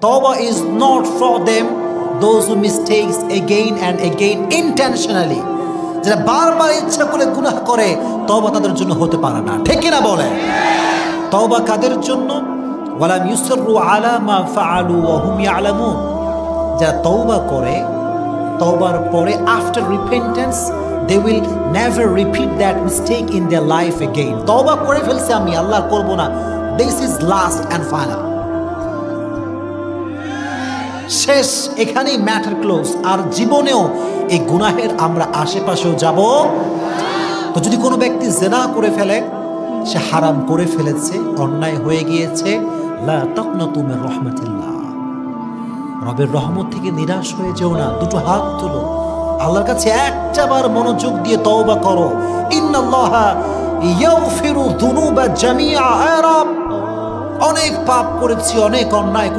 Tawbah is not for them those who mistakes again and again intentionally. যারা বারবার ইচ্ছা করে গুনাহ করে, তওবা তাদের জন্য হতে পারে না। ঠিক কি না বলে? তওবা কাদের জন্য? ওয়ালাম ইউসিরু আলা মা ফাআলু ওয়া হুম ইয়ালামুন। যারা তওবা করে, তওবার পরে after repentance they will never repeat that mistake in their life again. তওবা করে ফেলছে, আমি আল্লাহ করব না, this is last and final. শেষ, এখানেই ম্যাটার ক্লোজ। আর জীবনেও এই গুনাহের আমরা আশেপাশেও যাব। তো যদি কোনো ব্যক্তি জিনা করে ফেলে, সে হারাম করে ফেলেছে, অন্যায় হয়ে গিয়েছে, লা তাকনাতু মির রাহমাতিল্লাহ, রবের রহমত থেকে নিরাশ হয়ে যেও না। দুটো হাত তুলো, আল্লাহর কাছে একটাবার মনোযোগ দিয়ে তওবা করো। ইন্নাল্লাহা ইয়াগফিরু যুনুবা জামিআ। রব, অনেক পাপ করেছি, অনেক অন্যায়